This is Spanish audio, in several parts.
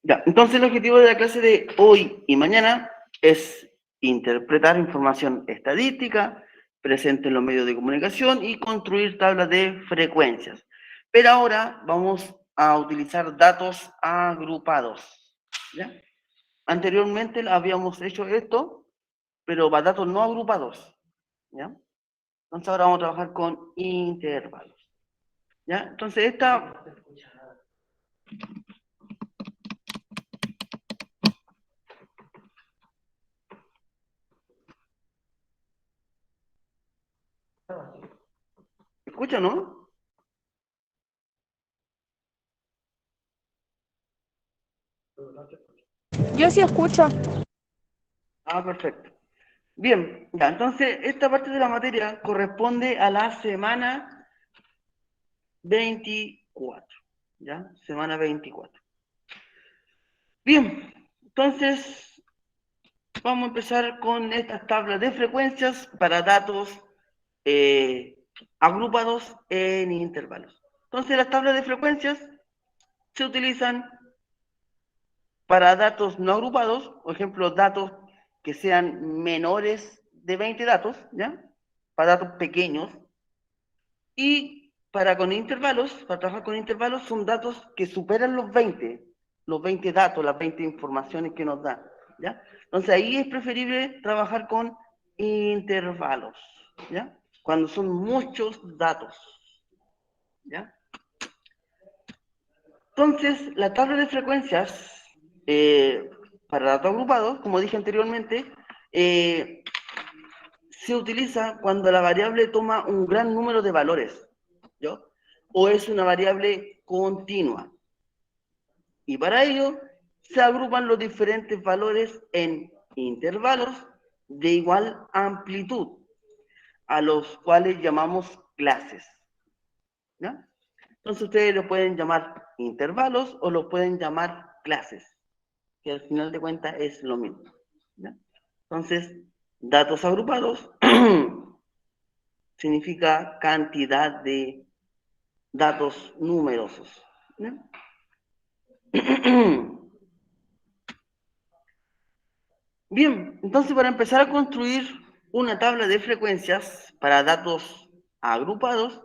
Ya, entonces el objetivo de la clase de hoy y mañana es interpretar información estadística presente en los medios de comunicación y construir tablas de frecuencias. Pero ahora vamos a utilizar datos agrupados. ¿Ya? Anteriormente habíamos hecho esto, pero para datos no agrupados. ¿Ya? Entonces ahora vamos a trabajar con intervalos. ¿Ya? Entonces esta... ¿Escucha, no? Yo sí escucho. Ah, perfecto. Bien, ya, entonces esta parte de la materia corresponde a la semana 24, ¿ya? Semana 24. Bien, entonces vamos a empezar con estas tablas de frecuencias para datos agrupados en intervalos. Entonces las tablas de frecuencias se utilizan para datos no agrupados, por ejemplo, datos que sean menores de 20 datos, ¿ya? Para datos pequeños. Y para trabajar con intervalos, son datos que superan los 20 datos, las 20 informaciones que nos da, ¿ya? Entonces ahí es preferible trabajar con intervalos, ¿ya? Cuando son muchos datos, ¿ya? Entonces, la tabla de frecuencias para datos agrupados, como dije anteriormente, se utiliza cuando la variable toma un gran número de valores, ¿yo? O es una variable continua. Y para ello se agrupan los diferentes valores en intervalos de igual amplitud, a los cuales llamamos clases, ¿no? Entonces ustedes lo pueden llamar intervalos o lo pueden llamar clases, que al final de cuentas es lo mismo, ¿no? Entonces, datos agrupados significa cantidad de datos numerosos, ¿no? Bien, entonces para empezar a construir una tabla de frecuencias para datos agrupados,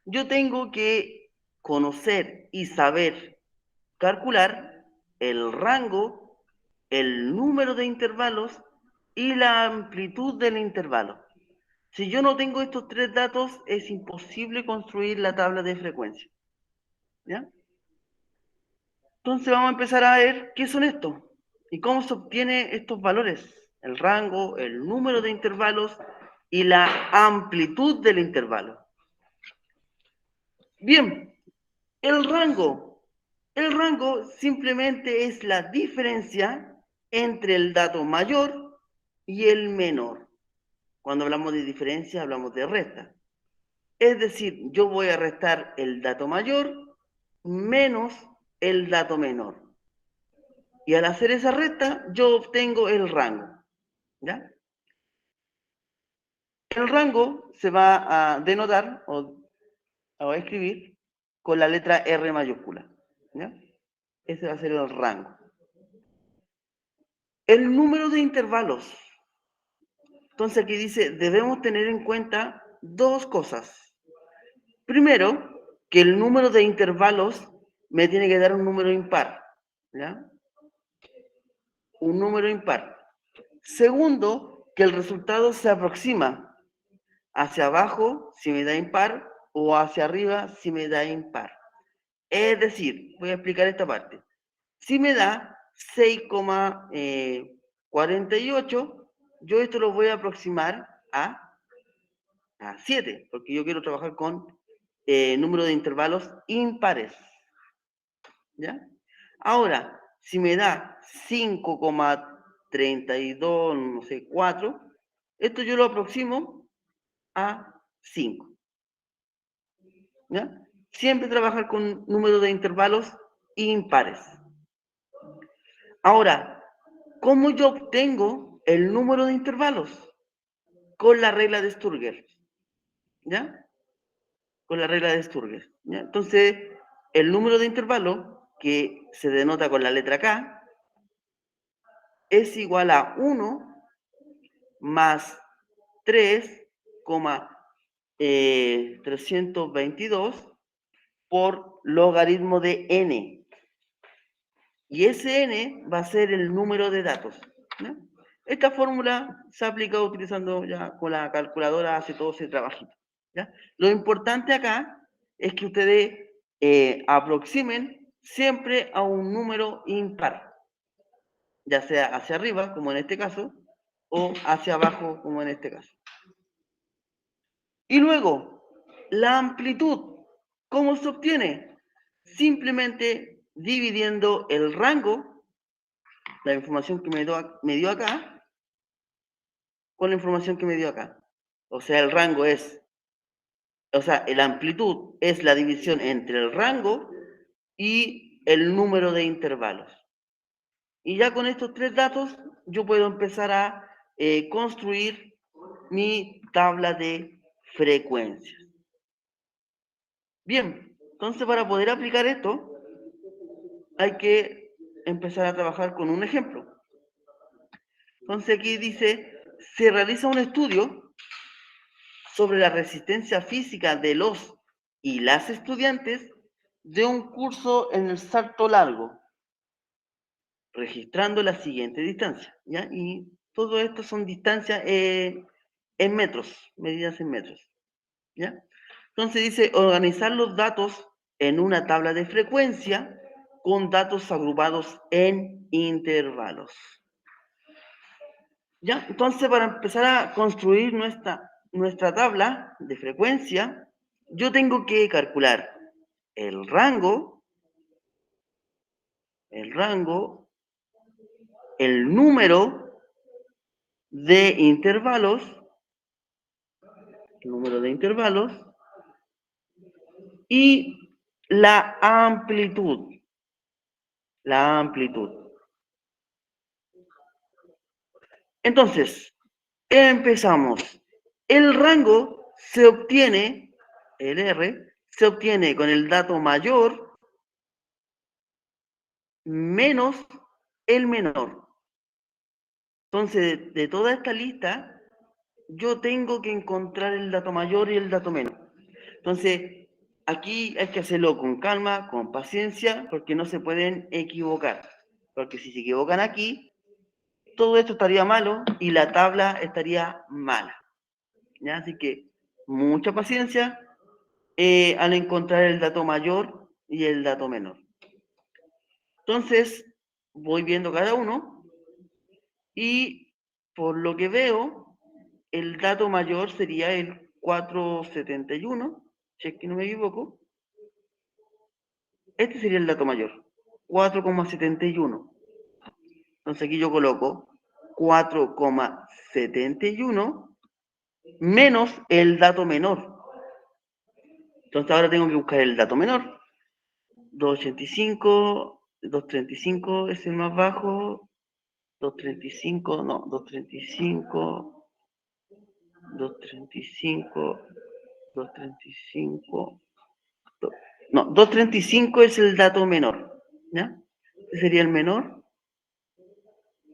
yo tengo que conocer y saber calcular el rango, el número de intervalos y la amplitud del intervalo. Si yo no tengo estos tres datos, es imposible construir la tabla de frecuencia, ¿ya? Entonces vamos a empezar a ver qué son estos y cómo se obtiene estos valores, el rango, el número de intervalos y la amplitud del intervalo. Bien, el rango. El rango simplemente es la diferencia entre el dato mayor y el menor. Cuando hablamos de diferencia, hablamos de resta. Es decir, yo voy a restar el dato mayor menos el dato menor. Y al hacer esa resta, yo obtengo el rango, ¿ya? El rango se va a denotar o a escribir con la letra R mayúscula, ¿ya? Ese va a ser el rango. El número de intervalos. Entonces aquí dice, debemos tener en cuenta dos cosas. Primero, que el número de intervalos me tiene que dar un número impar, ¿ya? Un número impar. Segundo, que el resultado se aproxima hacia abajo si me da impar o hacia arriba si me da impar. Es decir, voy a explicar esta parte. Si me da 6,48, yo esto lo voy a aproximar a 7, porque yo quiero trabajar con número de intervalos impares, ¿ya? Ahora, si me da 5,32, no sé, 4, esto yo lo aproximo a 5, ¿ya? Siempre trabajar con número de intervalos impares. Ahora, ¿cómo yo obtengo el número de intervalos? Con la regla de Sturger, ¿ya? Con la regla de Sturger, ¿ya? Entonces, el número de intervalo que se denota con la letra K, es igual a 1 más 3,322 por logaritmo de n. Y ese n va a ser el número de datos, ¿no? Esta fórmula se ha aplicado utilizando ya con la calculadora, hace todo ese trabajito, ¿ya? Lo importante acá es que ustedes aproximen siempre a un número impar, ya sea hacia arriba, como en este caso, o hacia abajo, como en este caso. Y luego, la amplitud, ¿cómo se obtiene? Simplemente dividiendo el rango, la información que me dio acá, con la información que me dio acá. O sea, el rango es, o sea, la amplitud es la división entre el rango y el número de intervalos. Y ya con estos tres datos, yo puedo empezar a construir mi tabla de frecuencias. Bien, entonces para poder aplicar esto, hay que empezar a trabajar con un ejemplo. Entonces aquí dice, se realiza un estudio sobre la resistencia física de los y las estudiantes de un curso en el salto largo, registrando la siguiente distancia, ¿ya? Y todo esto son distancias en metros, medidas en metros, ¿ya? Entonces dice, organizar los datos en una tabla de frecuencia con datos agrupados en intervalos. ¿Ya? Entonces, para empezar a construir nuestra tabla de frecuencia, yo tengo que calcular el rango, el número de intervalos, y la amplitud. Entonces, empezamos. El rango se obtiene, el R, se obtiene con el dato mayor menos el menor. Entonces, de toda esta lista, yo tengo que encontrar el dato mayor y el dato menor. Entonces, aquí hay que hacerlo con calma, con paciencia, porque no se pueden equivocar. Porque si se equivocan aquí, todo esto estaría malo y la tabla estaría mala, ¿ya? Así que mucha paciencia al encontrar el dato mayor y el dato menor. Entonces, voy viendo cada uno y por lo que veo, el dato mayor sería el 471, si es que no me equivoco. Este sería el dato mayor, 4,71. Entonces aquí yo coloco 4,71 menos el dato menor. Entonces ahora tengo que buscar el dato menor. 235 es el más bajo. 235, no, 235, 235, 235, no, 235 es el dato menor, ¿ya? Este sería el menor.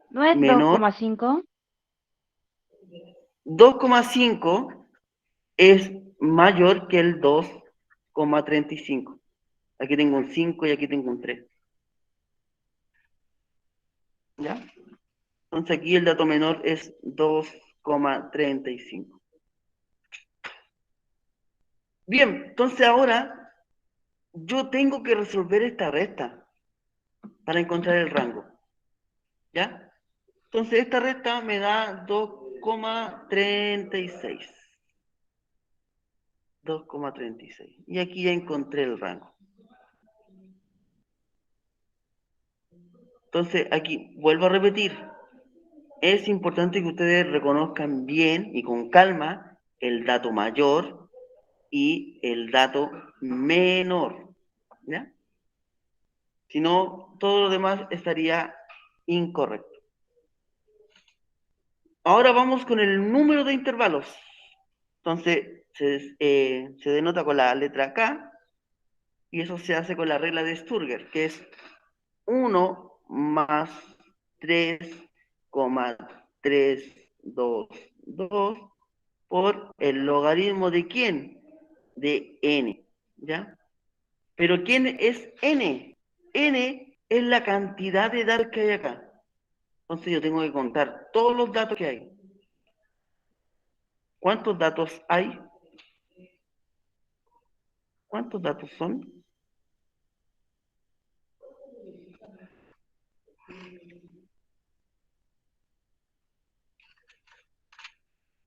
¿No es 2,5? 2,5 es mayor que el 2,35. Aquí tengo un 5 y aquí tengo un 3. ¿Ya? Entonces aquí el dato menor es 2,35. Bien, entonces ahora yo tengo que resolver esta resta para encontrar el rango. ¿Ya? Entonces esta resta me da 2,36. 2,36. Y aquí ya encontré el rango. Entonces aquí vuelvo a repetir. Es importante que ustedes reconozcan bien y con calma el dato mayor y el dato menor. ¿Ya? Si no, todo lo demás estaría incorrecto. Ahora vamos con el número de intervalos. Entonces, se denota con la letra K y eso se hace con la regla de Sturger, que es 1 más 3,322 por el logaritmo ¿de quién? De n, ¿ya? Pero ¿quién es n? N es la cantidad de datos que hay acá. Entonces yo tengo que contar todos los datos que hay. ¿Cuántos datos hay? ¿Cuántos datos son?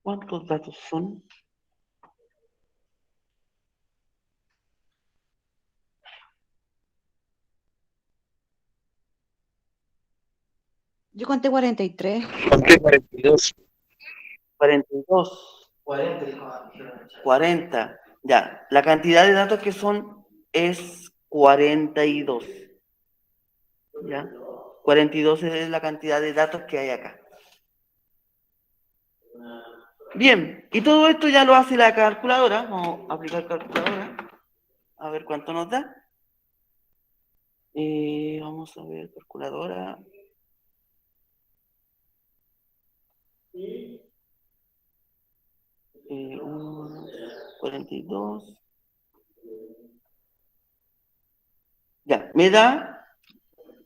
¿Cuántos datos son? Yo conté 43. Conté 42. 42. 40. Ya, la cantidad de datos que son es 42. ¿Ya? 42 es la cantidad de datos que hay acá. Bien, y todo esto ya lo hace la calculadora. Vamos a aplicar calculadora. A ver cuánto nos da. Vamos a ver, calculadora. 42. Ya, me da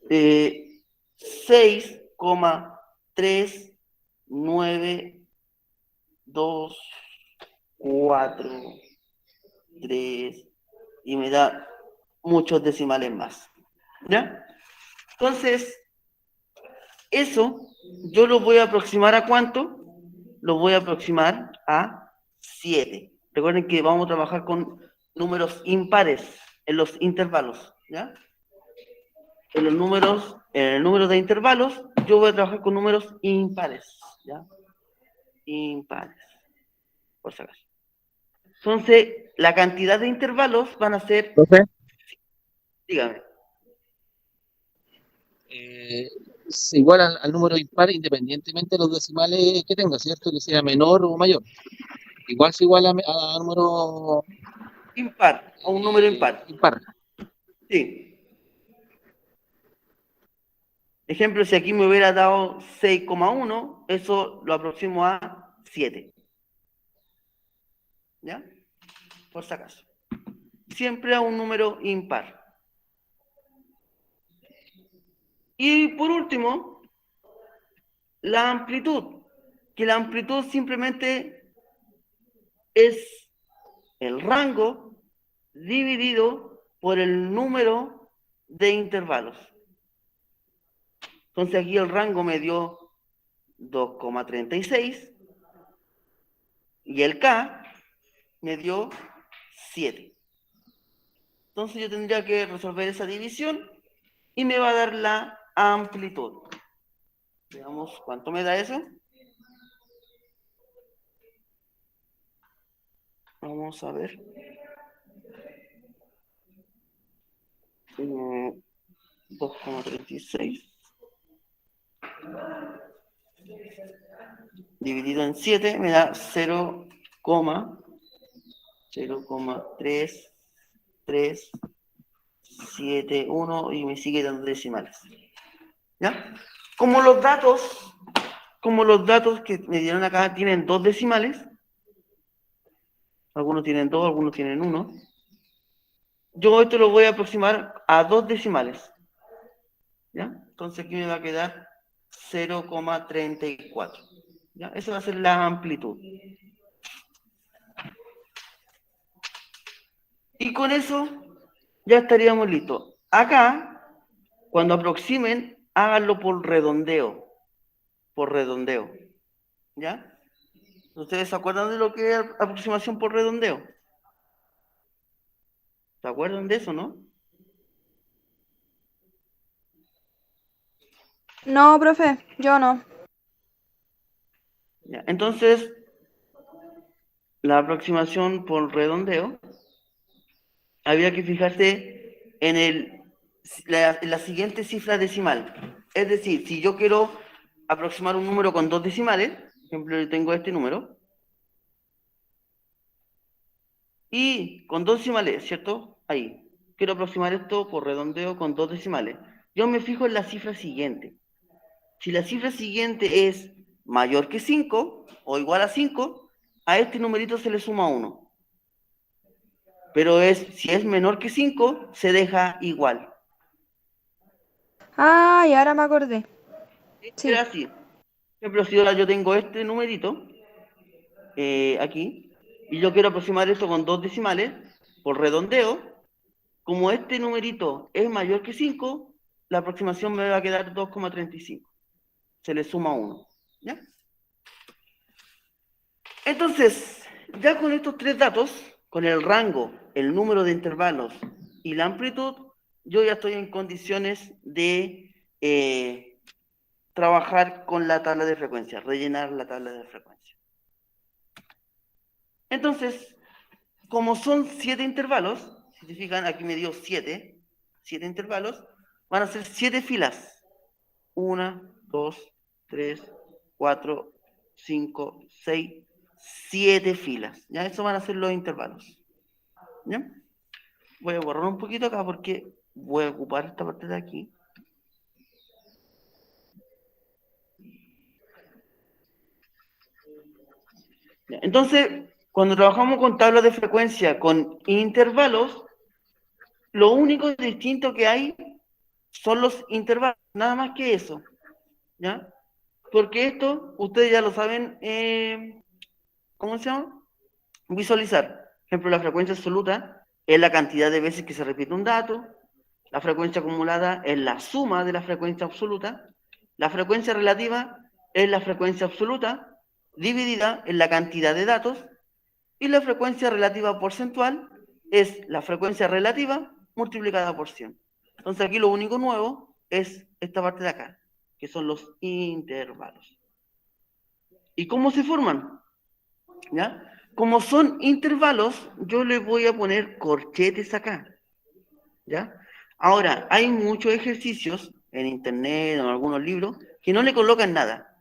6,39243 y me da muchos decimales más. ¿Ya? Entonces, eso yo lo voy a aproximar ¿a cuánto? Lo voy a aproximar a 7. Recuerden que vamos a trabajar con números impares en los intervalos, ¿ya? En el número de intervalos, yo voy a trabajar con números impares, ¿ya? Impares, por si acaso. Entonces, la cantidad de intervalos van a ser... Profe, Dígame. es igual al número impar independientemente de los decimales que tenga, ¿cierto? Que sea menor o mayor. Igual es igual a número Impar, a un número impar. impar. Sí. Ejemplo, si aquí me hubiera dado 6,1, eso lo aproximo a 7. ¿Ya? Por si acaso. Siempre a un número impar. Y por último, la amplitud. Que la amplitud simplemente es el rango dividido por el número de intervalos. Entonces aquí el rango me dio 2,36 y el K me dio 7. Entonces yo tendría que resolver esa división y me va a dar la amplitud. Veamos cuánto me da eso. Vamos a ver. 2,36 dividido en 7 me da 0,03371 y me sigue dando decimales. ¿Ya? Como los datos que me dieron acá tienen 2 decimales, algunos tienen 2, algunos tienen 1, yo esto lo voy a aproximar a 2 decimales. ¿Ya? Entonces aquí me va a quedar 0,34. ¿Ya? Esa va a ser la amplitud. Y con eso ya estaríamos listos. Acá, cuando aproximen, háganlo por redondeo. Por redondeo. ¿Ya? ¿Ustedes se acuerdan de lo que es aproximación por redondeo? ¿Se acuerdan de eso, no? No, profe, yo no. ¿Ya? Entonces, la aproximación por redondeo, había que fijarse en la siguiente cifra decimal. Es decir, si yo quiero aproximar un número con 2 decimales, por ejemplo, yo tengo este número, y con 2 decimales, ¿cierto? Ahí. quiero aproximar esto por redondeo con 2 decimales. Yo me fijo en la cifra siguiente. Si la cifra siguiente es mayor que 5 o igual a 5, a este numerito se le suma 1. Pero si es menor que 5, se deja igual. Ah, y ahora me acordé. Sí. Era así. Por ejemplo, si ahora yo tengo este numerito aquí, y yo quiero aproximar esto con 2 decimales, por redondeo, como este numerito es mayor que 5, la aproximación me va a quedar 2,35. Se le suma 1. ¿Ya? Entonces, ya con estos 3 datos, con el rango, el número de intervalos y la amplitud, yo ya estoy en condiciones de trabajar con la tabla de frecuencia, rellenar la tabla de frecuencia. Entonces, como son 7 intervalos, si se fijan, aquí me dio 7 intervalos, van a ser 7 filas. 1, 2, 3, 4, 5, 6, 7 filas. ¿Ya? Eso van a ser los intervalos. ¿Ya? Voy a borrar un poquito acá porque voy a ocupar esta parte de aquí. ¿Ya? Entonces, cuando trabajamos con tablas de frecuencia con intervalos, lo único distinto que hay son los intervalos, nada más que eso. ¿Ya? Porque esto, ustedes ya lo saben, ¿cómo se llama? Visualizar. Por ejemplo, la frecuencia absoluta es la cantidad de veces que se repite un dato. La frecuencia acumulada es la suma de la frecuencia absoluta. La frecuencia relativa es la frecuencia absoluta dividida en la cantidad de datos. Y la frecuencia relativa porcentual es la frecuencia relativa multiplicada por 100. Entonces aquí lo único nuevo es esta parte de acá, que son los intervalos. ¿Y cómo se forman? ¿Ya? Como son intervalos, yo le voy a poner corchetes acá. ¿Ya? Ahora, hay muchos ejercicios en internet o en algunos libros que no le colocan nada.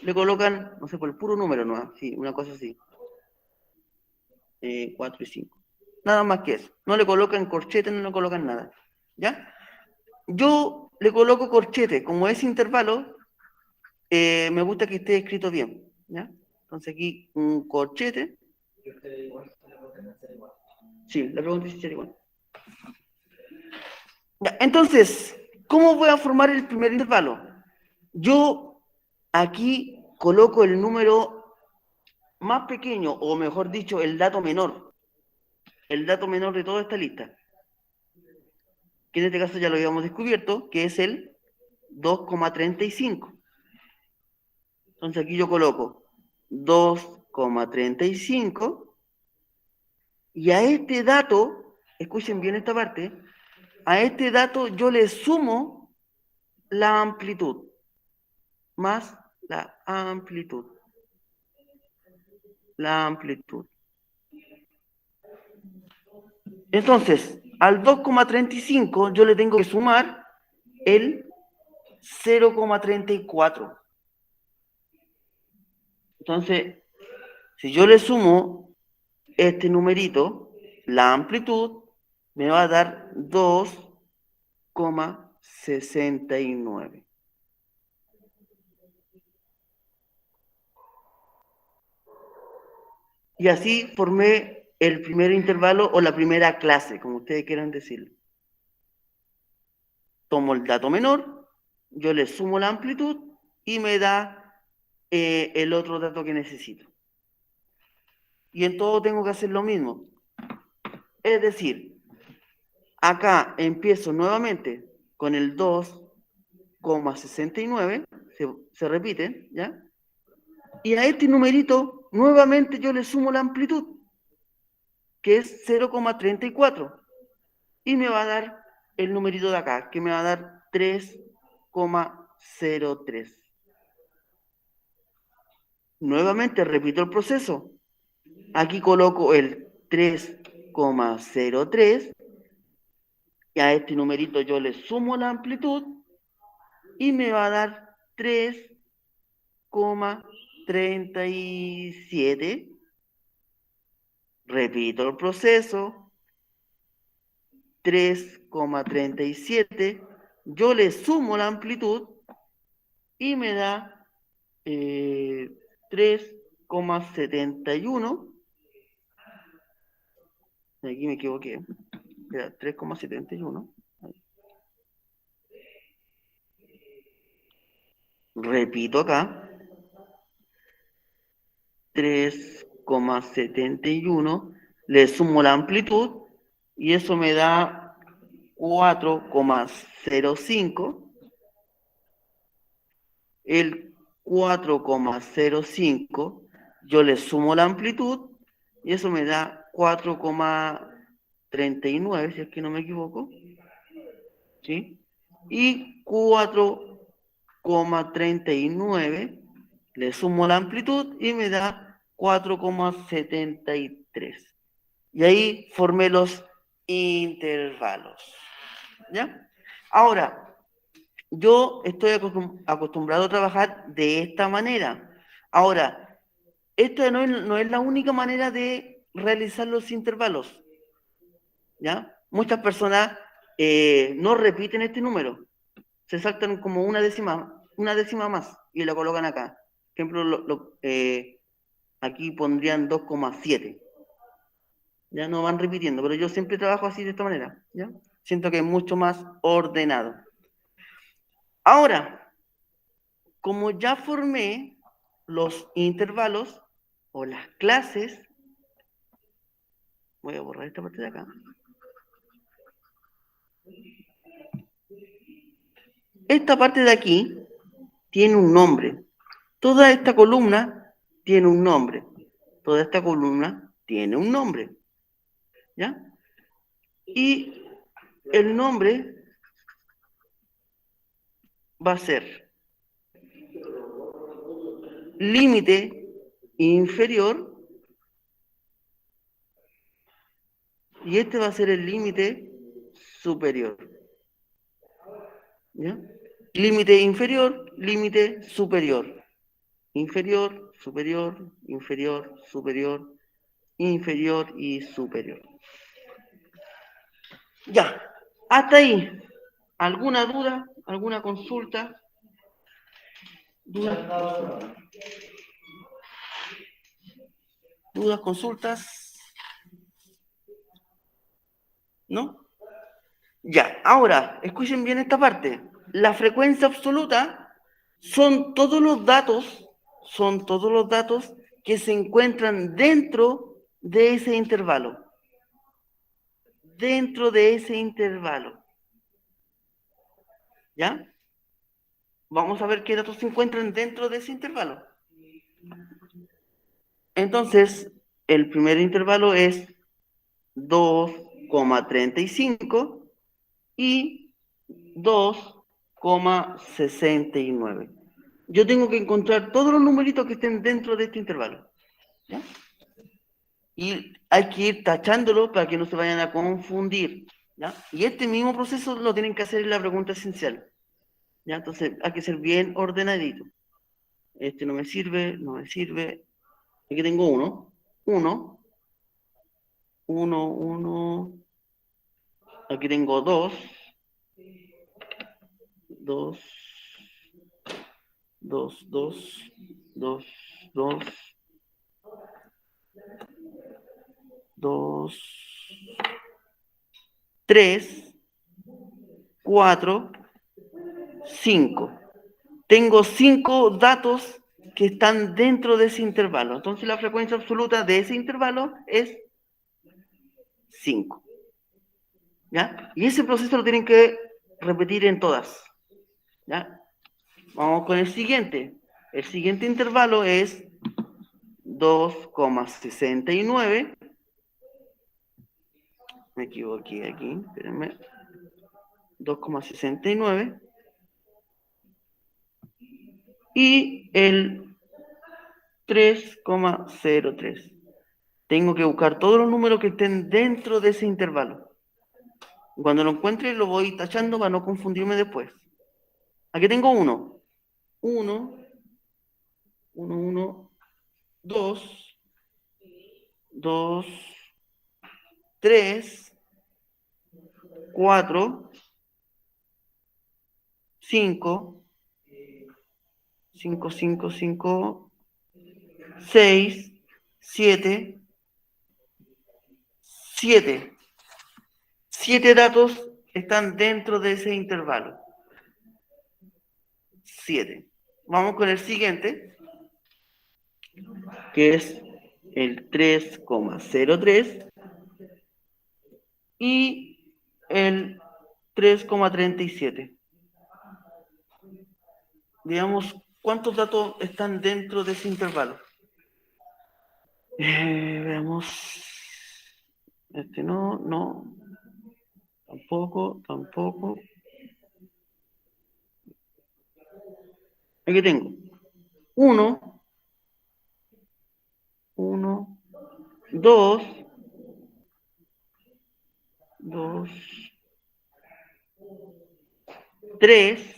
Le colocan, no sé, por el puro número, ¿no? Sí, una cosa así. 4 y 5. Nada más que eso. No le colocan corchetes, no le colocan nada. ¿Ya? Yo le coloco corchete. Como es intervalo, me gusta que esté escrito bien. ¿Ya? Entonces aquí un corchete. Sí, la pregunta es si será igual. Ya, entonces, ¿cómo voy a formar el primer intervalo? Yo aquí coloco el número más pequeño, o mejor dicho, el dato menor de toda esta lista, que en este caso ya lo habíamos descubierto, que es el 2,35. Entonces aquí yo coloco 2,35 y a este dato, escuchen bien esta parte, a este dato yo le sumo la amplitud, más la amplitud. La amplitud. Entonces, al 2,35 yo le tengo que sumar el 0,34. Entonces, si yo le sumo este numerito, la amplitud me va a dar 2,69. Y así formé el primer intervalo o la primera clase, como ustedes quieran decirlo. Tomo el dato menor, yo le sumo la amplitud y me da el otro dato que necesito. Y en todo tengo que hacer lo mismo. Es decir, acá empiezo nuevamente con el 2,69, se repite, ¿ya? Y a este numerito nuevamente yo le sumo la amplitud, que es 0,34. Y me va a dar el numerito de acá, que me va a dar 3,03. Nuevamente repito el proceso. Aquí coloco el 3,03 y a este numerito yo le sumo la amplitud y me va a dar 3,37. Repito el proceso. 3,37. Yo le sumo la amplitud y me da 3,71. Aquí me equivoqué. Era 3,71. Repito acá. 3,71. Le sumo la amplitud y eso me da 4,05. El 4,05 yo le sumo la amplitud y eso me da 4,39, si es que no me equivoco. ¿Sí? Y 4,39 le sumo la amplitud y me da 4,73. Y ahí formé los intervalos. ¿Ya? Ahora, yo estoy acostumbrado a trabajar de esta manera. Ahora, esta no es la única manera de realizar los intervalos. ¿Ya? Muchas personas no repiten este número. Se saltan como una décima más y la colocan acá. Por ejemplo, aquí pondrían 2,7. Ya no van repitiendo, pero yo siempre trabajo así de esta manera. ¿Ya? Siento que es mucho más ordenado. Ahora, como ya formé los intervalos o las clases, voy a borrar esta parte de acá. Esta parte de aquí tiene un nombre. Toda esta columna tiene un nombre. Toda esta columna tiene un nombre. ¿Ya? Y el nombre va a ser límite inferior y este va a ser el límite superior. ¿Ya? Límite inferior, límite superior. Inferior, superior, inferior, superior, inferior y superior. Ya, hasta ahí. ¿Alguna duda? ¿Alguna consulta? ¿Dudas? ¿Dudas, consultas? ¿No? Ya, ahora, escuchen bien esta parte. La frecuencia absoluta son todos los datos que se encuentran dentro de ese intervalo. Dentro de ese intervalo. ¿Ya? Vamos a ver qué datos se encuentran dentro de ese intervalo. Entonces, el primer intervalo es 2,35 y 2,69. Yo tengo que encontrar todos los numeritos que estén dentro de este intervalo. ¿Ya? Y hay que ir tachándolo para que no se vayan a confundir. ¿Ya? Y este mismo proceso lo tienen que hacer en la pregunta esencial. ¿Ya? Entonces hay que ser bien ordenadito. Este no me sirve, no me sirve. Aquí tengo uno. Uno. Aquí tengo dos. Dos. Tres. Cuatro. 5. Tengo 5 datos que están dentro de ese intervalo. Entonces la frecuencia absoluta de ese intervalo es 5. ¿Ya? Y ese proceso lo tienen que repetir en todas. ¿Ya? Vamos con el siguiente. El siguiente intervalo es 2,69. Me equivoqué aquí, espérenme. 2,69. Y el 3,03. Tengo que buscar todos los números que estén dentro de ese intervalo. Cuando lo encuentre lo voy tachando para no confundirme después. Aquí tengo 1. 1, 2, 2, 3, 4, 5, 5, 5, 5, 6, 7, 7. 7 datos están dentro de ese intervalo. 7. Vamos con el siguiente, que es el 3,03 y el 3,37. Digamos, ¿cuántos datos están dentro de ese intervalo? Veamos. Este no. Tampoco. Aquí tengo 1, 2, 3,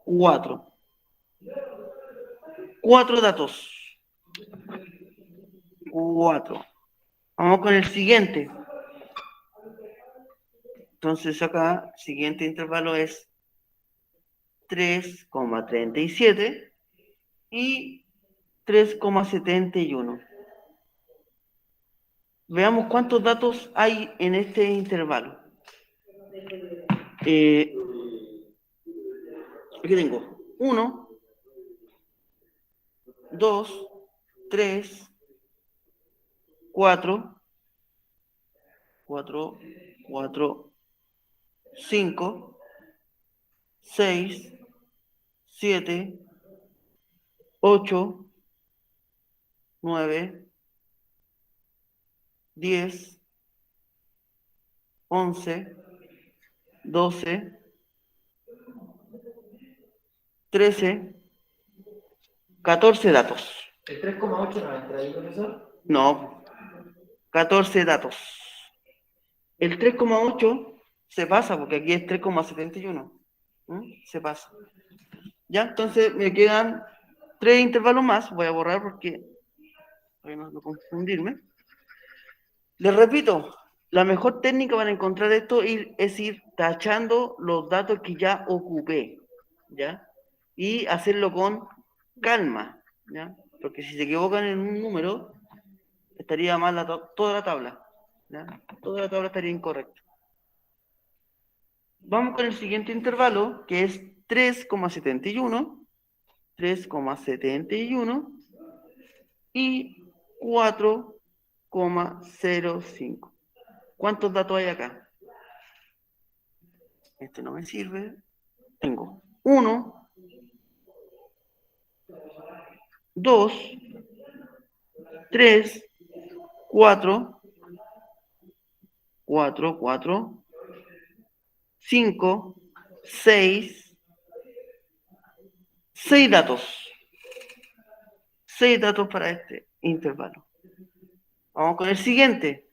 4. 4 datos. 4. Vamos con el siguiente. Entonces acá, siguiente intervalo es 3,37 y 3,71. Veamos cuántos datos hay en este intervalo. Aquí tengo 1, 2, 3, 4, 5, 6, 7, 8, 9, 10, 11, 12, 13, 14 datos. ¿El 3,8 no entra ahí, profesor? No, 14 datos. El 3,8 se pasa porque aquí es 3,71. Se pasa. Ya, entonces me quedan 3 intervalos más. Voy a borrar porque para no confundirme. Les repito, la mejor técnica para encontrar esto es ir tachando los datos que ya ocupé, ¿ya? Y hacerlo con calma, ¿ya? Porque si se equivocan en un número, estaría mal toda la tabla, ¿ya? Toda la tabla estaría incorrecta. Vamos con el siguiente intervalo, que es 3,71, 3,71 y 4,05. ¿Cuántos datos hay acá? Este no me sirve. Tengo 1, 2, 3, 4, 5, 6 datos. 6 datos para este intervalo. Vamos con el siguiente.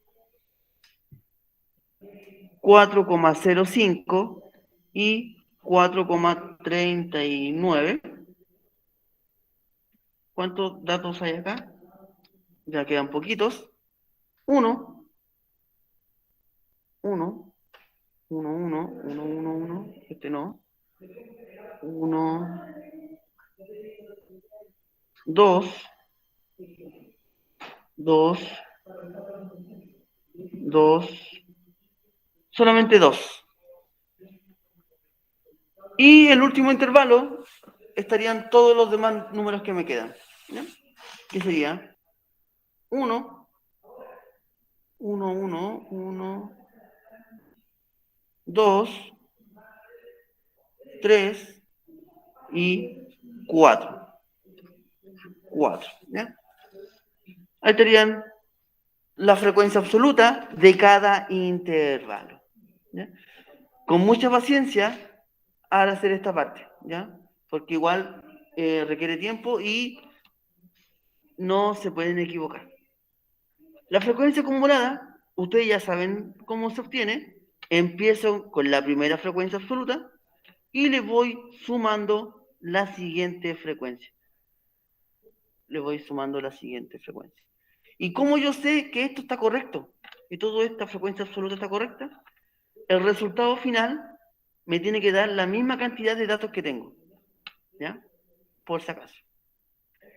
4,05 y 4,39. ¿Cuántos datos hay acá? Ya quedan poquitos. 1, 1, 1. Este no. 1, 2, 2. Solamente 2. Y el último intervalo estarían todos los demás números que me quedan, ¿ya? Que sería 1, 2, 3 y 4. 4, ¿ya? Ahí estarían la frecuencia absoluta de cada intervalo, ¿ya? Con mucha paciencia al hacer esta parte, ¿ya? Porque igual requiere tiempo y no se pueden equivocar. La frecuencia acumulada, ustedes ya saben cómo se obtiene. Empiezo con la primera frecuencia absoluta y le voy sumando la siguiente frecuencia. ¿Y cómo yo sé que esto está correcto? Que toda esta frecuencia absoluta está correcta. El resultado final me tiene que dar la misma cantidad de datos que tengo. ¿Ya? Por si acaso.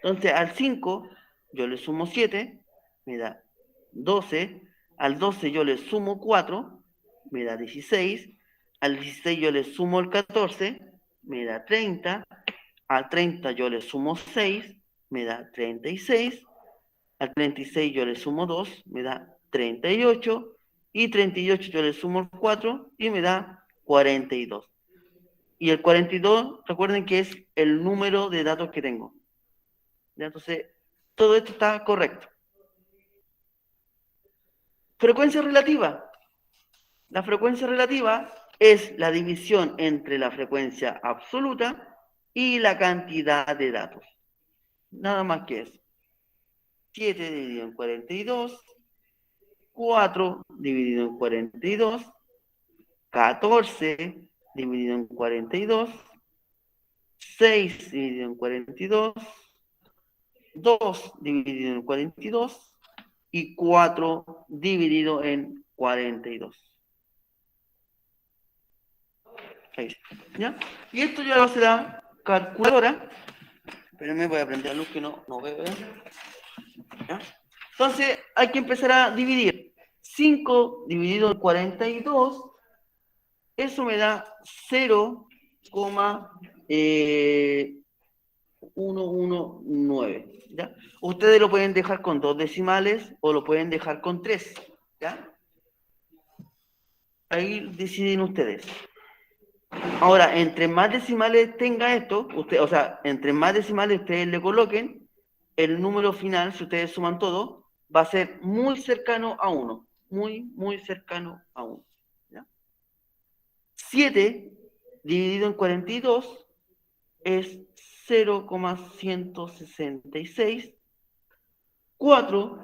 Entonces, al 5 yo le sumo 7, me da 12. Al 12 yo le sumo 4, me da 16. Al 16 yo le sumo el 14, me da 30. Al 30 yo le sumo 6, me da 36. Al 36 yo le sumo 2, me da 38. Y 38 yo le sumo el 4 y me da 42. Y el 42, recuerden que es el número de datos que tengo. ¿Ya? Entonces, todo esto está correcto. Frecuencia relativa. La frecuencia relativa es la división entre la frecuencia absoluta y la cantidad de datos. Nada más que eso. 7 dividido en 42, 4 dividido en 42, 14 dividido en 42, 6 dividido en 42, 2 dividido en 42 y 4 dividido en 42. Ahí está, ¿ya? Y esto ya lo hace la calculadora. Pero me voy a prender la luz que no veo. ¿Ya? Entonces hay que empezar a dividir. 5 dividido en 42, eso me da 0,119. ¿Ya? Ustedes lo pueden dejar con 2 decimales o lo pueden dejar con 3. ¿Ya? Ahí deciden ustedes. Ahora, entre más decimales tenga esto, entre más decimales ustedes le coloquen, el número final, si ustedes suman todo, va a ser muy cercano a 1. Muy cercano a 1. ¿Ya? 7 dividido en 42 es 0,166. 4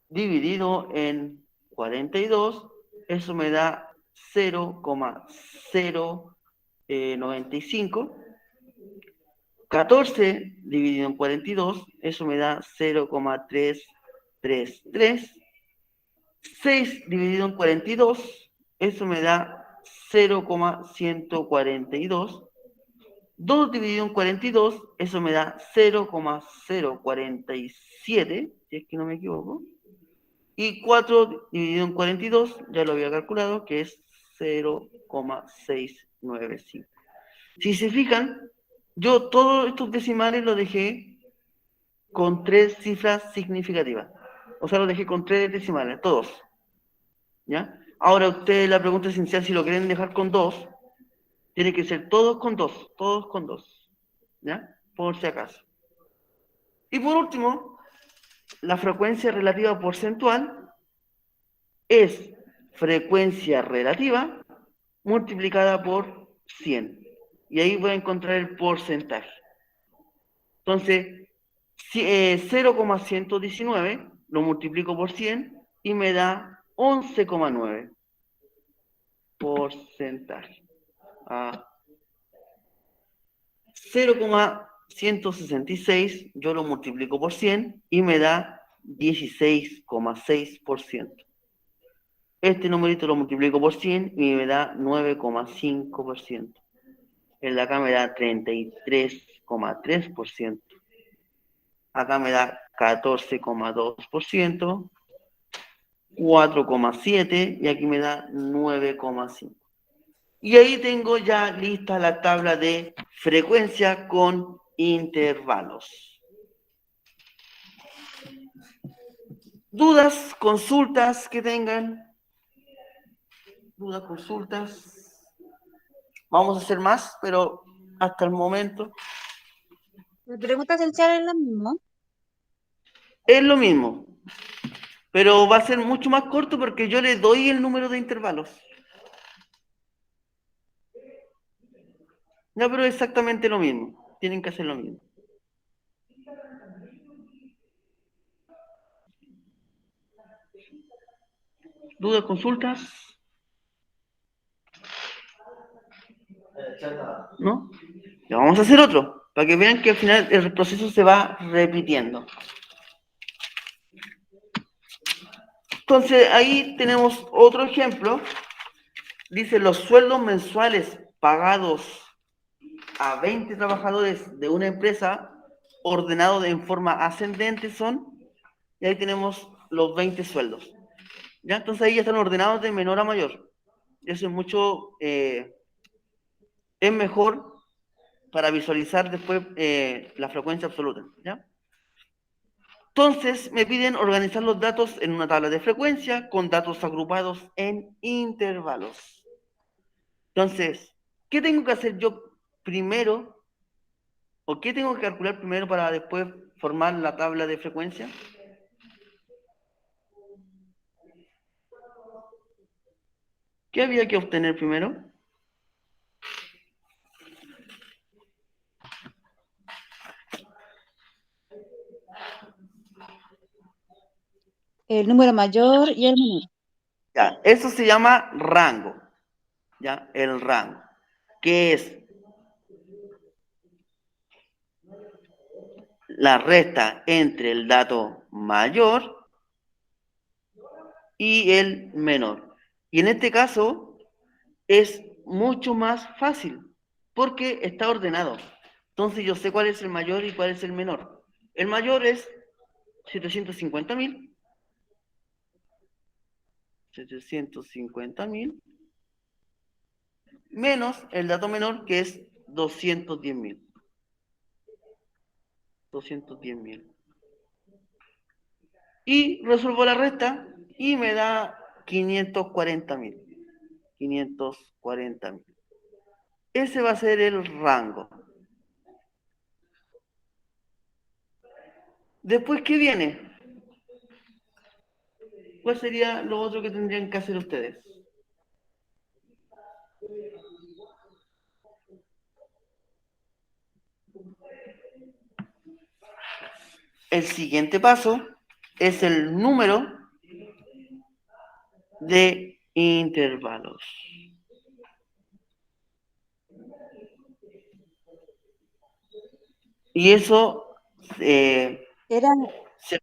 dividido en 42, eso me da 0,095. 14 dividido en 42, eso me da 0,333. 6 dividido en 42, eso me da 0,142. 2 dividido en 42, eso me da 0,047, si es que no me equivoco. Y 4 dividido en 42, ya lo había calculado, que es 0,695. Si se fijan, yo todos estos decimales los dejé con 3 cifras significativas. O sea, los dejé con 3 decimales, todos. ¿Ya? Ahora ustedes la pregunta esencial, si lo quieren dejar con 2, tiene que ser todos con 2, ¿ya? Por si acaso. Y por último, la frecuencia relativa porcentual es frecuencia relativa multiplicada por 100. Y ahí voy a encontrar el porcentaje. Entonces, 0,119 lo multiplico por 100 y me da 11,9 porcentaje. 0,166 yo lo multiplico por 100 y me da 16,6%. Este numerito lo multiplico por 100 y me da 9,5%. El de acá me da 33,3%. Acá me da 14,2%, 4,7% y aquí me da 9,5%. Y ahí tengo ya lista la tabla de frecuencia con intervalos. ¿Dudas, consultas que tengan? ¿Dudas, consultas? Vamos a hacer más, pero hasta el momento La pregunta esencial es la misma. es lo mismo. Pero va a ser mucho más corto porque yo le doy el número de intervalos. No, pero es exactamente lo mismo. Tienen que hacer lo mismo. ¿Dudas, consultas? ¿No? Ya vamos a hacer otro, para que vean que al final el proceso se va repitiendo. Entonces, ahí tenemos otro ejemplo. Dice, los sueldos mensuales pagados a 20 trabajadores de una empresa ordenados en forma ascendente son, y ahí tenemos los 20 sueldos. ¿Ya? Entonces ahí ya están ordenados de menor a mayor. Eso es mucho, es mejor para visualizar después la frecuencia absoluta. ¿Ya? Entonces me piden organizar los datos en una tabla de frecuencia con datos agrupados en intervalos. Entonces, ¿qué tengo que hacer yo primero? ¿O qué tengo que calcular primero para después formar la tabla de frecuencia? ¿Qué había que obtener primero? El número mayor y el menor. Ya, eso se llama rango. ¿Ya? El rango. Que es la resta entre el dato mayor y el menor. Y en este caso es mucho más fácil porque está ordenado. Entonces yo sé cuál es el mayor y cuál es el menor. El mayor es 750.000. 750.000 menos el dato menor que es 210.000. 210.000. Y resuelvo la resta y me da 540.000. 540.000. Ese va a ser el rango. Después, ¿qué viene? ¿Cuál sería lo otro que tendrían que hacer ustedes? El siguiente paso es el número de intervalos. Y eso Era, se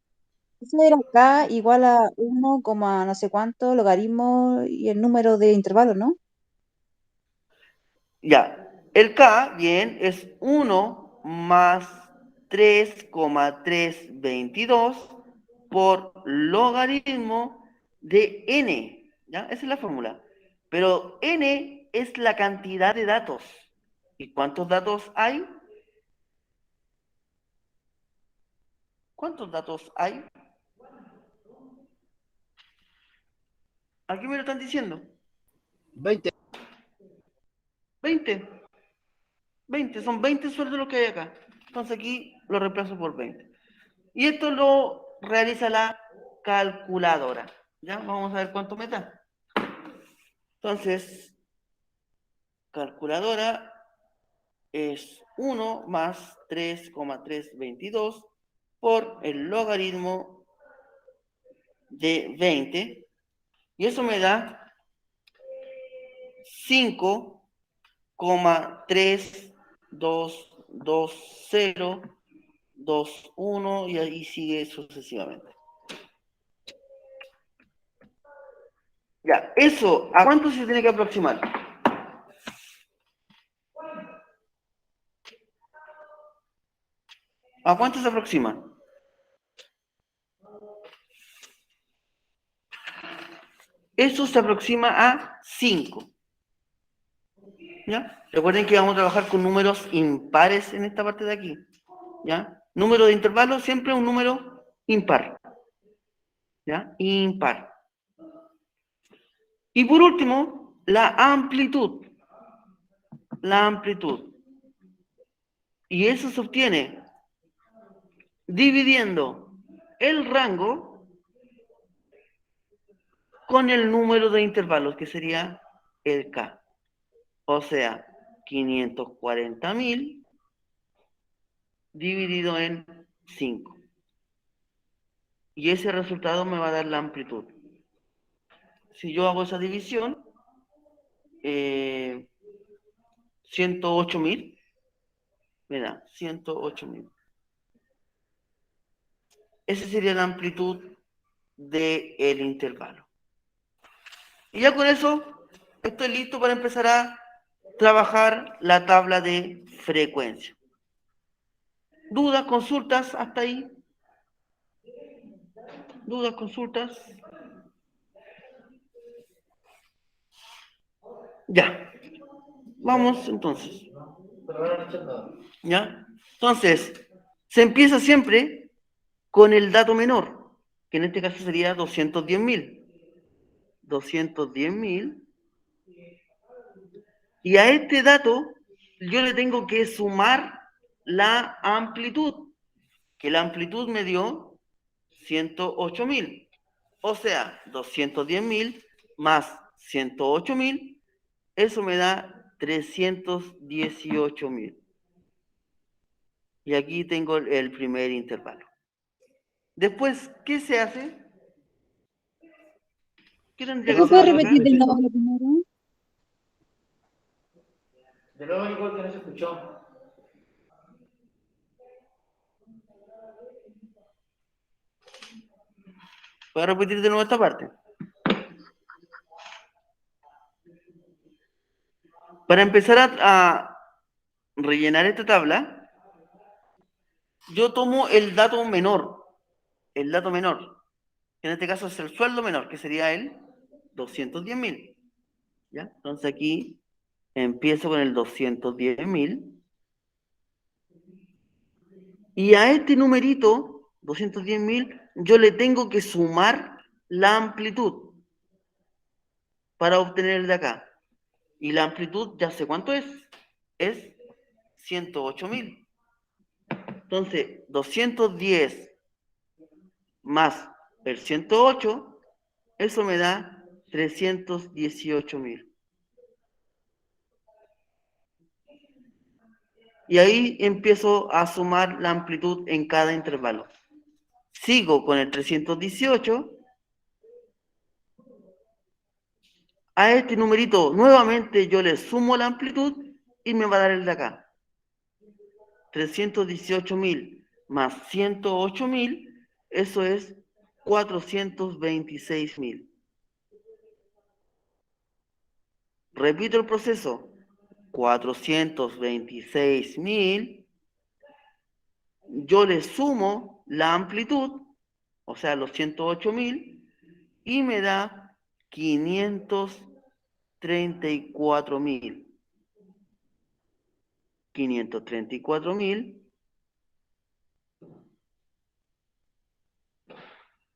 eso era K igual a 1, no sé cuánto, logaritmo y el número de intervalos, ¿no? Ya, el K, bien, es 1 más 3,322 por logaritmo de n. ¿Ya? Esa es la fórmula. Pero n es la cantidad de datos. ¿Y cuántos datos hay? ¿Cuántos datos hay? ¿Aquí me lo están diciendo? 20. 20. 20, son 20 sueldos los que hay acá. Entonces aquí lo reemplazo por 20. Y esto lo realiza la calculadora. ¿Ya? Vamos a ver cuánto me da. Entonces, calculadora es 1 más 3,322 por el logaritmo de 20. Y eso me da 5,322021 y ahí sigue sucesivamente. Ya, eso, ¿a cuánto se tiene que aproximar? ¿A cuánto se aproxima? Eso se aproxima a 5. ¿Ya? Recuerden que vamos a trabajar con números impares en esta parte de aquí. ¿Ya? Número de intervalo siempre un número impar. ¿Ya? Impar. Y por último, la amplitud. La amplitud. Y eso se obtiene dividiendo el rango con el número de intervalos, que sería el K. O sea, 540.000 dividido en 5. Y ese resultado me va a dar la amplitud. Si yo hago esa división, 108.000, me da 108.000. Esa sería la amplitud del intervalo. Y ya con eso estoy listo para empezar a trabajar la tabla de frecuencia. ¿Dudas, consultas hasta ahí? ¿Dudas, consultas? Ya. Vamos entonces. ¿Ya? Entonces, se empieza siempre con el dato menor, que en este caso sería 210.000. 210.000. Y a este dato yo le tengo que sumar la amplitud, que la amplitud me dio 108.000. O sea, 210.000 más 108.000, eso me da 318.000. Y aquí tengo el primer intervalo. Después, ¿qué se hace? ¿Qué tendría que ¿Me hacer puedes yo acá? repetir de nuevo lo primero? De nuevo, igual que no se escuchó. Voy a repetir de nuevo esta parte. Para empezar a rellenar esta tabla, yo tomo el dato menor, que en este caso es el sueldo menor, que sería el 210.000. ¿Ya? Entonces aquí empiezo con el 210.000. Y a este numerito, 210.000, yo le tengo que sumar la amplitud para obtener el de acá. Y la amplitud ya sé cuánto es. Es 108.000. Entonces, 210 más el 108, eso me da 318.000. Y ahí empiezo a sumar la amplitud en cada intervalo. Sigo con el 318. A este numerito nuevamente yo le sumo la amplitud y me va a dar el de acá. 318.000 más 108.000, eso es 426.000. Repito el proceso. 426.000. Yo le sumo la amplitud, o sea, los 108.000, y me da 534.000. 534.000.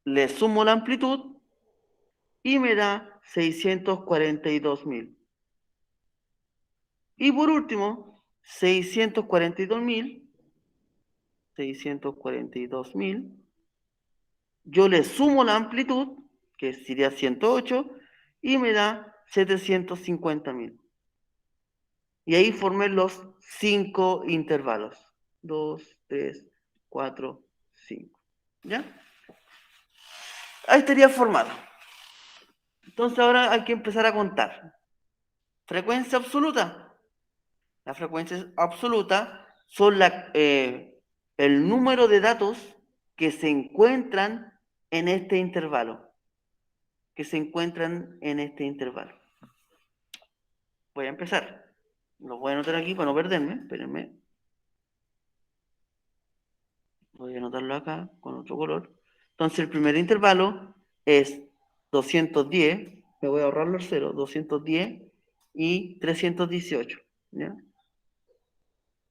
Le sumo la amplitud y me da 642.000. Y por último, 642.000, yo le sumo la amplitud, que sería 108, y me da 750.000. Y ahí formé los 5 intervalos. 2, 3, 4, 5. ¿Ya? Ahí estaría formado. Entonces ahora hay que empezar a contar. Frecuencia absoluta. La frecuencia absoluta son el número de datos que se encuentran en este intervalo. Voy a empezar. Lo voy a anotar aquí para no perderme. Espérenme. Voy a anotarlo acá con otro color. Entonces el primer intervalo es 210. Me voy a ahorrar los ceros. 210 y 318. ¿Ya?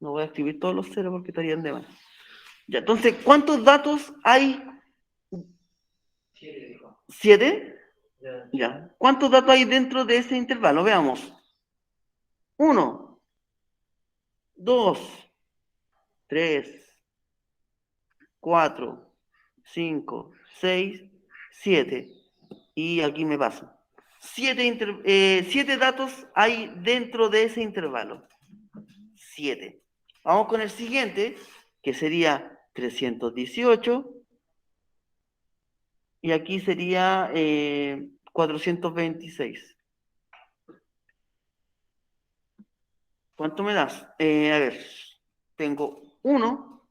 No voy a escribir todos los ceros porque estarían de más. Ya, entonces, ¿cuántos datos hay? 7, dijo. ¿7? Ya. Ya. ¿Cuántos datos hay dentro de ese intervalo? Veamos. 1, 2, 3, 4, 5, 6, 7. Y aquí me paso. 7 datos hay dentro de ese intervalo. 7. Vamos con el siguiente, que sería 318. Y aquí sería 426. ¿Cuánto me das? A ver, tengo 1,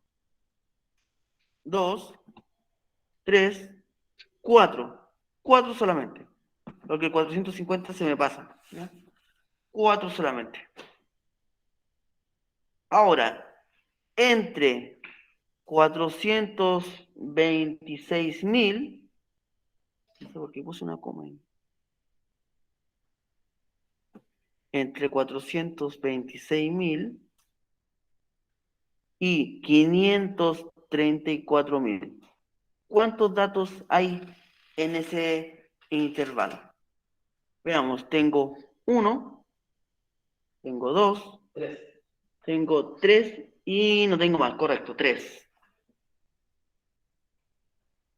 2, 3, 4. 4 solamente. Porque 450 se me pasa. ¿Ya? 4 solamente. Ahora, entre 426.000, no sé por qué puse una coma ahí. Entre 426.000 y 534.000. ¿Cuántos datos hay en ese intervalo? Veamos, tengo 1, tengo 2, 3. tengo 3 y no tengo más, correcto, 3.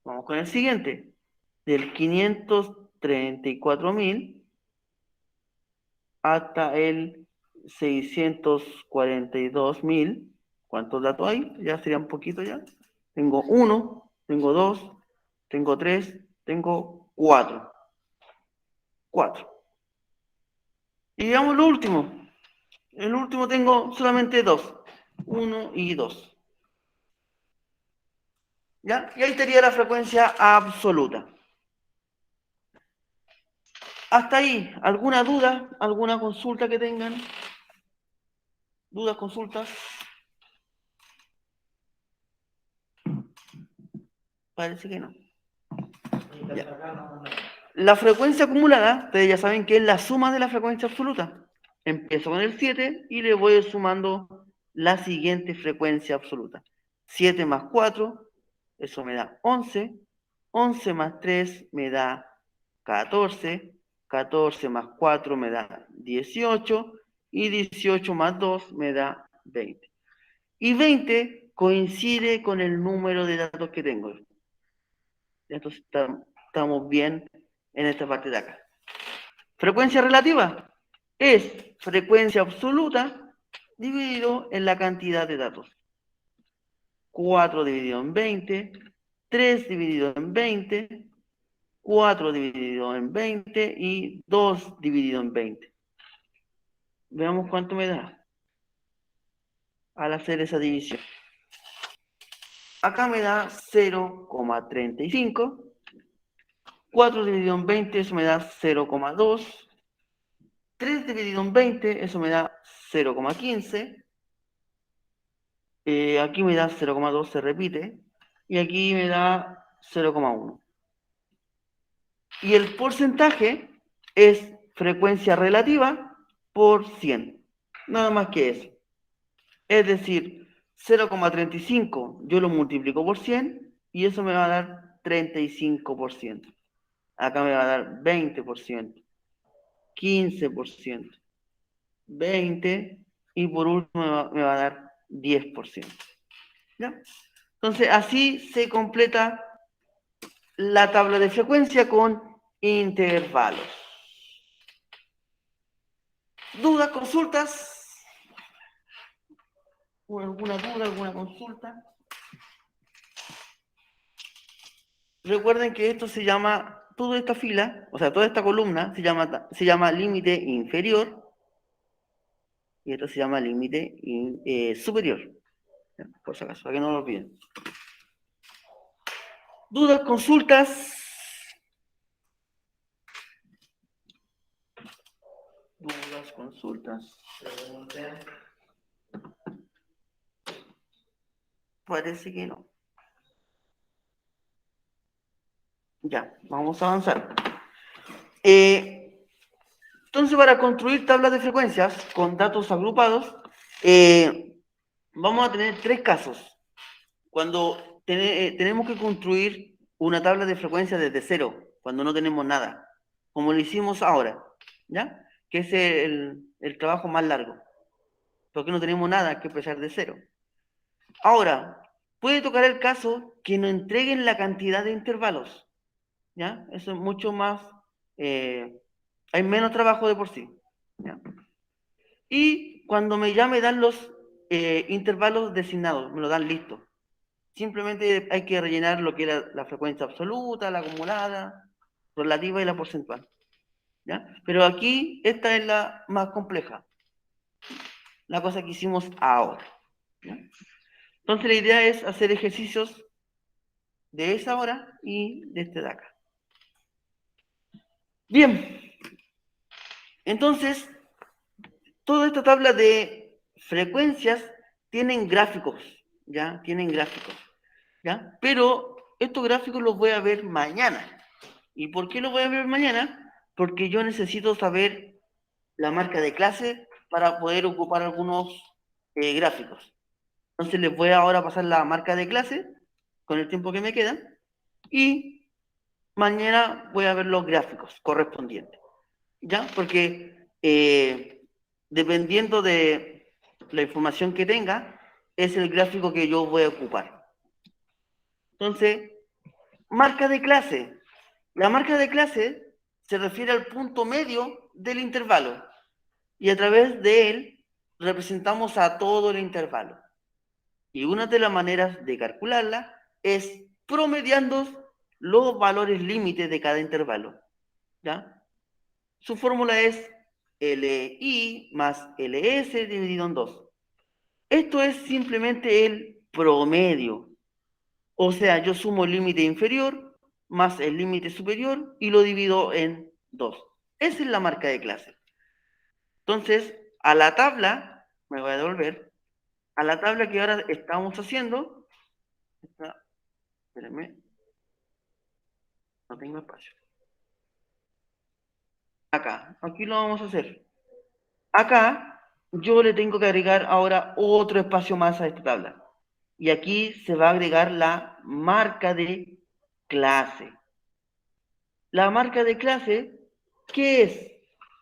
Vamos con el siguiente. Del 534.000 hasta el 642.000. ¿Cuántos datos hay? Ya sería un poquito ya. Tengo 1, tengo 2, tengo 3, tengo 4. 4. Y veamos lo último. El último tengo solamente 2. 1 y 2. ¿Ya? Y ahí estaría la frecuencia absoluta. Hasta ahí, ¿alguna duda? ¿Alguna consulta que tengan? ¿Dudas, consultas? Parece que no. Ya. La frecuencia acumulada, ustedes ya saben que es la suma de la frecuencia absoluta. Empiezo con el 7 y le voy sumando la siguiente frecuencia absoluta. 7 más 4, eso me da 11. 11 más 3 me da 14. 14 más 4 me da 18. Y 18 más 2 me da 20. Y 20 coincide con el número de datos que tengo. Entonces estamos bien en esta parte de acá. Frecuencia relativa es frecuencia absoluta dividido en la cantidad de datos. 4 dividido en 20, 3 dividido en 20, 4 dividido en 20 y 2 dividido en 20. Veamos cuánto me da al hacer esa división. Acá me da 0,35. 4 dividido en 20, eso me da 0,2. 3 dividido en 20, eso me da 0,15. Aquí me da 0,2, se repite. Y aquí me da 0,1. Y el porcentaje es frecuencia relativa por 100. Nada más que eso. Es decir, 0,35 yo lo multiplico por 100 y eso me va a dar 35%. Acá me va a dar 20%, 15%, 20% y por último me va a dar 10%. ¿Ya? Entonces, así se completa la tabla de frecuencia con intervalos. ¿Dudas, consultas? ¿Alguna duda, alguna consulta? Recuerden que esto se llama, toda esta fila, o sea, toda esta columna se llama límite inferior y esto se llama límite superior. Por si acaso, para que no lo olviden. ¿Dudas, consultas? ¿Dudas, consultas? Parece que no. Ya, vamos a avanzar. Entonces, para construir tablas de frecuencias con datos agrupados, vamos a tener 3 casos. Cuando tenemos que construir una tabla de frecuencias desde cero, cuando no tenemos nada, como lo hicimos ahora, ¿ya? Que es el trabajo más largo, porque no tenemos nada que empezar de cero. Ahora, puede tocar el caso que nos entreguen la cantidad de intervalos, ¿ya? Eso es mucho más, hay menos trabajo de por sí, ¿ya? Y cuando ya me dan los intervalos designados, me lo dan listo. Simplemente hay que rellenar lo que era la frecuencia absoluta, la acumulada, relativa y la porcentual, ¿ya? Pero aquí esta es la más compleja, la cosa que hicimos ahora, ¿ya? Entonces la idea es hacer ejercicios de esa hora y de este de acá. Bien, entonces, toda esta tabla de frecuencias tienen gráficos, ¿ya? Tienen gráficos, ¿ya? Pero estos gráficos los voy a ver mañana. ¿Y por qué los voy a ver mañana? Porque yo necesito saber la marca de clase para poder ocupar algunos gráficos. Entonces les voy a ahora pasar la marca de clase con el tiempo que me queda y mañana voy a ver los gráficos correspondientes, ¿ya? Porque dependiendo de la información que tenga, es el gráfico que yo voy a ocupar. Entonces, marca de clase. La marca de clase se refiere al punto medio del intervalo y a través de él representamos a todo el intervalo. Y una de las maneras de calcularla es promediando los valores límites de cada intervalo, ¿ya? Su fórmula es LI más LS dividido en 2. Esto es simplemente el promedio. O sea, yo sumo el límite inferior más el límite superior y lo divido en 2. Esa es la marca de clase. Entonces, a la tabla, me voy a devolver, a la tabla que ahora estamos haciendo, espérenme, no tengo espacio. Acá, aquí lo vamos a hacer. Acá, yo le tengo que agregar ahora otro espacio más a esta tabla. Y aquí se va a agregar la marca de clase. La marca de clase, ¿qué es?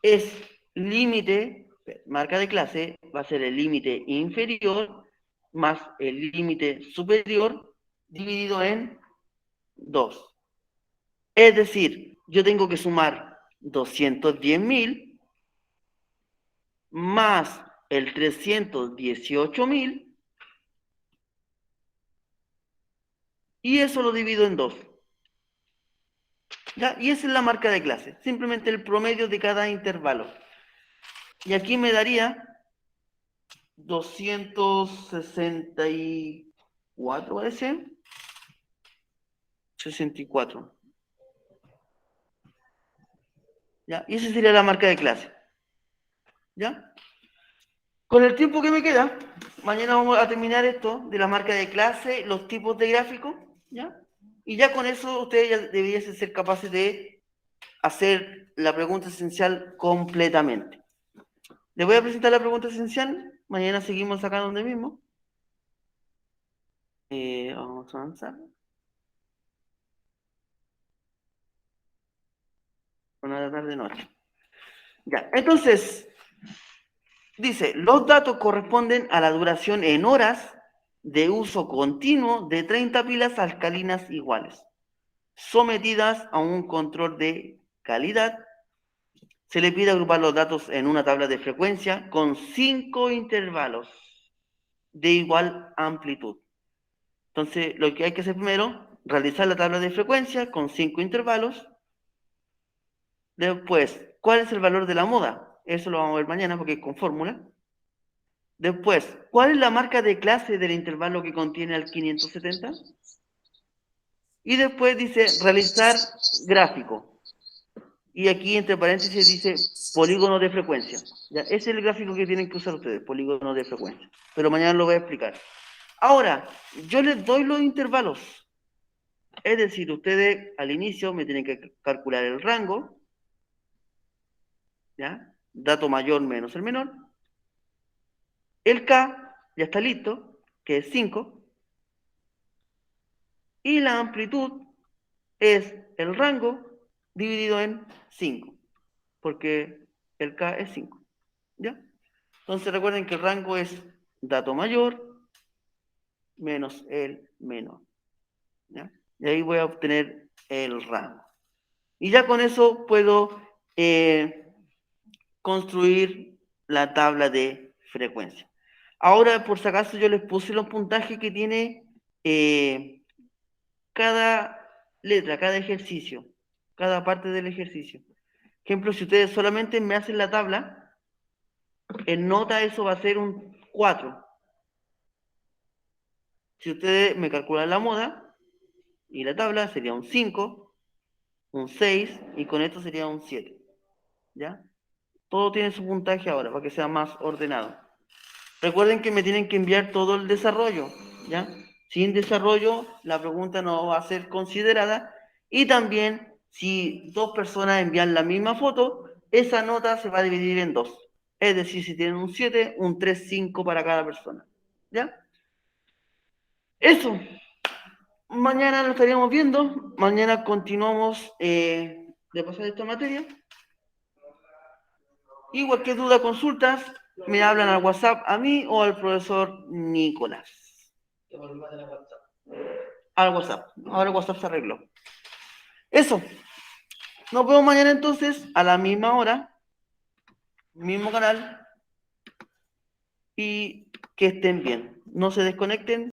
Es límite, marca de clase va a ser el límite inferior más el límite superior dividido en 2. Es decir, yo tengo que sumar 210.000 más el 318.000 y eso lo divido en 2. ¿Ya? Y esa es la marca de clase, simplemente el promedio de cada intervalo. Y aquí me daría 264, parece. 64. ¿Ya? Y esa sería la marca de clase. ¿Ya? Con el tiempo que me queda, mañana vamos a terminar esto de la marca de clase, los tipos de gráficos, ¿ya? Y ya con eso ustedes ya deberían ser capaces de hacer la pregunta esencial completamente. Les voy a presentar la pregunta esencial, mañana seguimos acá donde mismo. Vamos a avanzar. Una tarde noche. Ya, entonces, dice, los datos corresponden a la duración en horas de uso continuo de 30 pilas alcalinas iguales, sometidas a un control de calidad. Se le pide agrupar los datos en una tabla de frecuencia con 5 intervalos de igual amplitud. Entonces, lo que hay que hacer primero, realizar la tabla de frecuencia con 5 intervalos. Después, ¿cuál es el valor de la moda? Eso lo vamos a ver mañana porque es con fórmula. Después, ¿cuál es la marca de clase del intervalo que contiene al 570? Y después dice realizar gráfico. Y aquí entre paréntesis dice polígono de frecuencia. ¿Ya? Ese es el gráfico que tienen que usar ustedes, polígono de frecuencia. Pero mañana lo voy a explicar. Ahora, yo les doy los intervalos. Es decir, ustedes al inicio me tienen que calcular el rango, ¿ya? Dato mayor menos el menor. El K ya está listo, que es 5. Y la amplitud es el rango dividido en 5, porque el K es 5. ¿Ya? Entonces recuerden que el rango es dato mayor menos el menor. ¿Ya? Y ahí voy a obtener el rango. Y ya con eso puedo construir la tabla de frecuencia. Ahora, por si acaso, yo les puse los puntajes que tiene cada letra, cada ejercicio, cada parte del ejercicio. Ejemplo, si ustedes solamente me hacen la tabla, en nota eso va a ser un 4. Si ustedes me calculan la moda y la tabla, sería un 5. un 6 y con esto sería un 7. ¿Ya? Todo tiene su puntaje ahora para que sea más ordenado. Recuerden que me tienen que enviar todo el desarrollo, ¿ya? Sin desarrollo, la pregunta no va a ser considerada. Y también, si dos personas envían la misma foto, esa nota se va a dividir en dos. Es decir, si tienen un 7, un 3, 5 para cada persona. ¿Ya? Eso. Mañana lo estaríamos viendo. Mañana continuamos de pasar esta materia. Y cualquier duda, consultas, me hablan al WhatsApp a mí o al profesor Nicolás. Al WhatsApp. Ahora el WhatsApp se arregló. Eso. Nos vemos mañana entonces a la misma hora, mismo canal. Y que estén bien. No se desconecten.